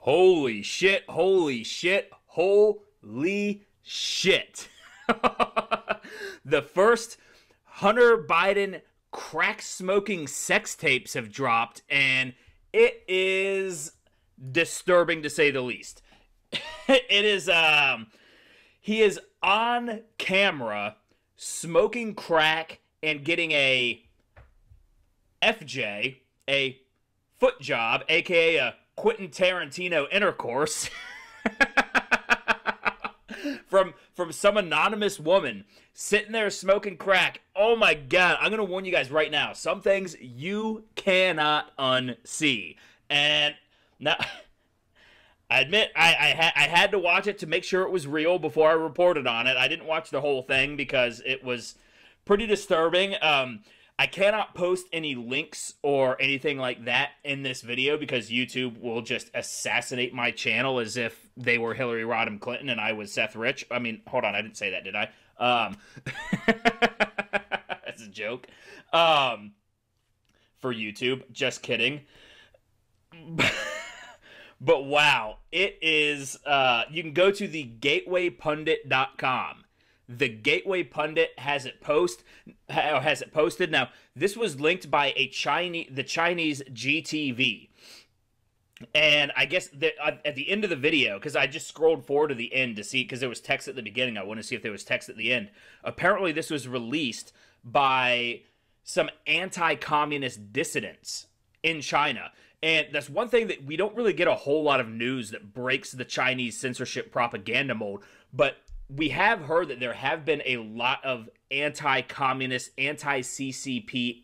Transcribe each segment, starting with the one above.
Holy shit, holy shit, holy shit. The first Hunter Biden crack smoking sex tapes have dropped, and it is disturbing to say the least. It is, he is on camera smoking crack and getting a FJ, a foot job, aka a Quentin Tarantino intercourse, from some anonymous woman sitting there smoking crack. Oh my god, I'm gonna warn you guys right now, some things you cannot unsee. And now I admit I had to watch it to make sure it was real before I reported on it. I didn't watch the whole thing because it was pretty disturbing. I cannot post any links or anything like that in this video because YouTube will just assassinate my channel as if they were Hillary Rodham Clinton and I was Seth Rich. I mean, hold on, I didn't say that, did I? That's a joke. For YouTube, just kidding. But wow, it is, you can go to the gatewaypundit.com. The Gateway Pundit has it posted. Now, this was linked by the Chinese GTV. And I guess at the end of the video, because I just scrolled forward to the end to see, because there was text at the beginning, I want to see if there was text at the end. Apparently, this was released by some anti-communist dissidents in China. And that's one thing that we don't really get a whole lot of news that breaks the Chinese censorship propaganda mold, but we have heard that there have been a lot of anti-communist, anti-CCP,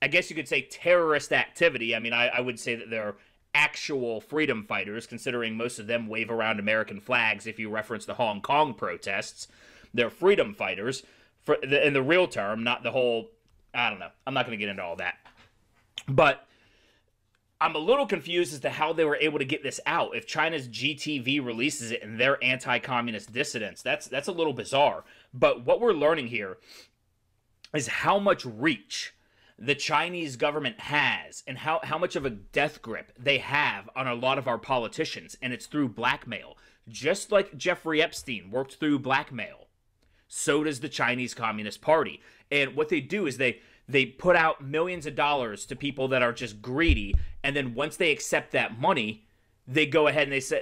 I guess you could say terrorist activity. I mean, I would say that they're actual freedom fighters, considering most of them wave around American flags. If you reference the Hong Kong protests, they're freedom fighters in the real term, not the whole, I don't know. I'm not going to get into all that. But I'm a little confused as to how they were able to get this out. If China's GTV releases it and they're anti-communist dissidents, that's a little bizarre. But what we're learning here is how much reach the Chinese government has and how much of a death grip they have on a lot of our politicians. And it's through blackmail. Just like Jeffrey Epstein worked through blackmail, so does the Chinese Communist Party. And what they do is they put out millions of dollars to people that are just greedy, and then once they accept that money, they go ahead and they say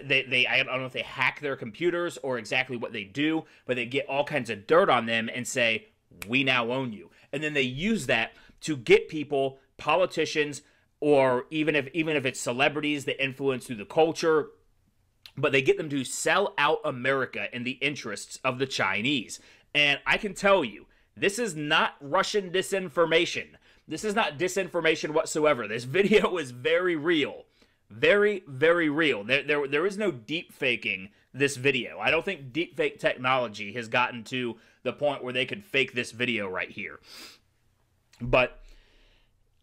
I don't know if they hack their computers or exactly what they do, but they get all kinds of dirt on them and say, we now own you. And then they use that to get people, politicians, or even if it's celebrities that influence through the culture, but they get them to sell out America in the interests of the Chinese. And I can tell you, this is not Russian disinformation. This is not disinformation whatsoever. This video is very real. Very, very real. There is no deep faking this video. I don't think deep fake technology has gotten to the point where they could fake this video right here. But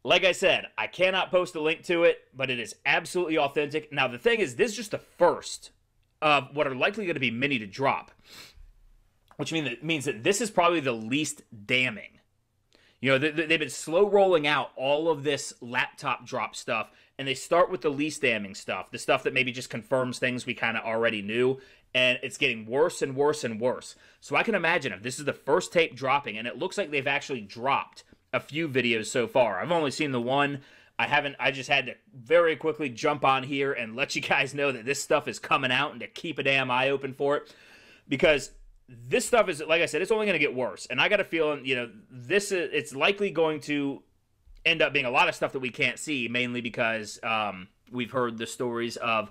like I said, I cannot post a link to it, but it is absolutely authentic. Now, the thing is, this is just the first of what are likely going to be many to drop, which means that this is probably the least damning. You know, they've been slow rolling out all of this laptop drop stuff, and they start with the least damning stuff, the stuff that maybe just confirms things we kind of already knew, and it's getting worse and worse and worse. So I can imagine if this is the first tape dropping, and it looks like they've actually dropped a few videos so far. I've only seen the one. I just had to very quickly jump on here and let you guys know that this stuff is coming out and to keep a damn eye open for it, because this stuff is, like I said, it's only going to get worse. And I got a feeling, you know, it's likely going to end up being a lot of stuff that we can't see, mainly because we've heard the stories of,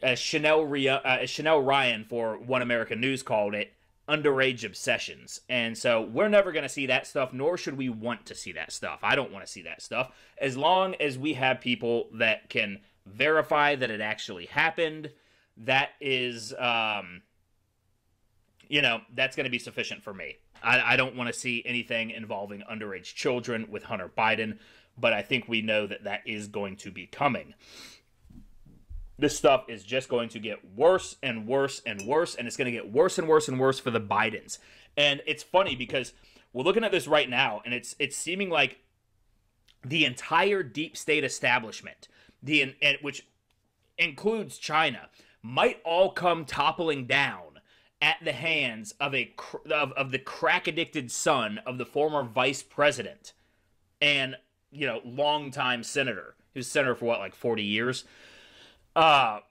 as Chanel Ryan for One American News called it, underage obsessions. And so we're never going to see that stuff, nor should we want to see that stuff. I don't want to see that stuff. As long as we have people that can verify that it actually happened, that is, you know, that's going to be sufficient for me. I don't want to see anything involving underage children with Hunter Biden, but I think we know that that is going to be coming. This stuff is just going to get worse and worse and worse, and it's going to get worse and worse and worse for the Bidens. And it's funny because we're looking at this right now, and it's seeming like the entire deep state establishment, which includes China, might all come toppling down at the hands of the crack-addicted son of the former vice president and, longtime senator. He was senator for, 40 years? But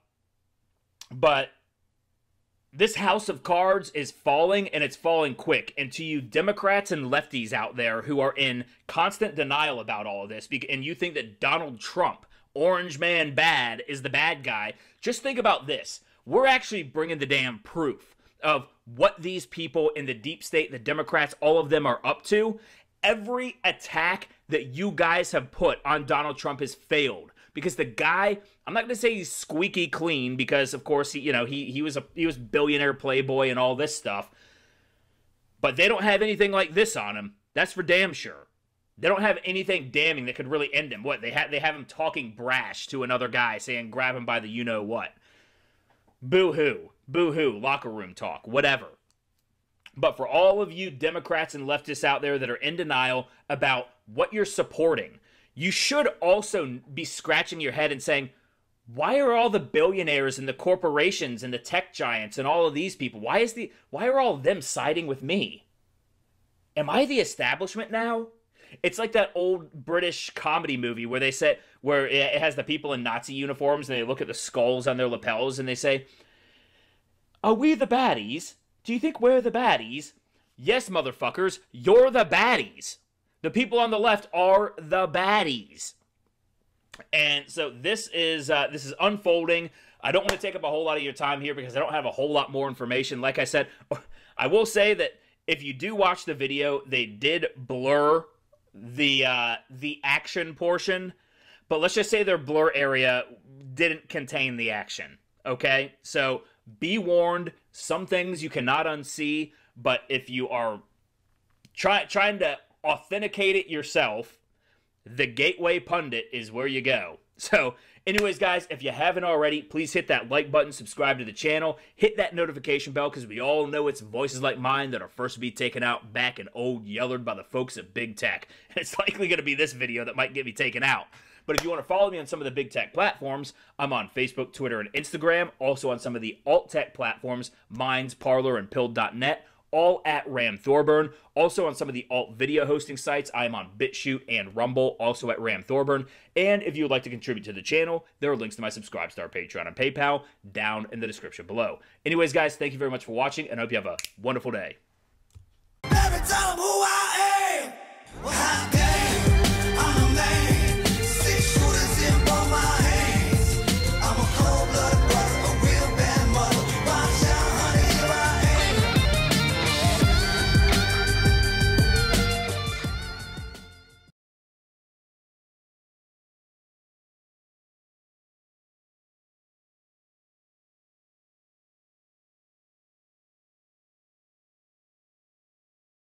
this house of cards is falling, and it's falling quick. And to you Democrats and lefties out there who are in constant denial about all of this, and you think that Donald Trump, Orange Man Bad, is the bad guy, just think about this. We're actually bringing the damn proof of what these people in the deep state, the Democrats, all of them are up to. Every attack that you guys have put on Donald Trump has failed. Because the guy, I'm not going to say he's squeaky clean, because of course he was billionaire playboy and all this stuff, but they don't have anything like this on him. That's for damn sure. They don't have anything damning that could really end him. What they have him talking brash to another guy, saying grab him by the you know what. Boo hoo, locker room talk, whatever. But for all of you Democrats and leftists out there that are in denial about what you're supporting, you should also be scratching your head and saying, why are all the billionaires and the corporations and the tech giants and all of these people, why are all of them siding with me? Am I the establishment now? It's like that old British comedy movie where it has the people in Nazi uniforms and they look at the skulls on their lapels and they say, are we the baddies? Do you think we're the baddies? Yes, motherfuckers, you're the baddies. The people on the left are the baddies. And so this is unfolding. I don't want to take up a whole lot of your time here because I don't have a whole lot more information. Like I said, I will say that if you do watch the video, they did blur the action portion. But let's just say their blur area didn't contain the action. Okay? So be warned. Some things you cannot unsee. But if you are trying to authenticate it yourself, the Gateway Pundit is where you go. So anyways, guys, if you haven't already, please hit that like button, subscribe to the channel, hit that notification bell, because we all know it's voices like mine that are first to be taken out back in old Yellard by the folks at Big Tech. And it's likely going to be this video that might get me taken out. But if you want to follow me on some of the big tech platforms, I'm on Facebook, Twitter, and Instagram. Also on some of the alt tech platforms, Minds, Parler, and Pilled.net. All at Ram Thorburn. Also on some of the alt video hosting sites, I am on BitChute and Rumble, also at Ram Thorburn. And if you would like to contribute to the channel, there are links to my Subscribestar, Patreon, and PayPal down in the description below. Anyways, guys, thank you very much for watching, and I hope you have a wonderful day.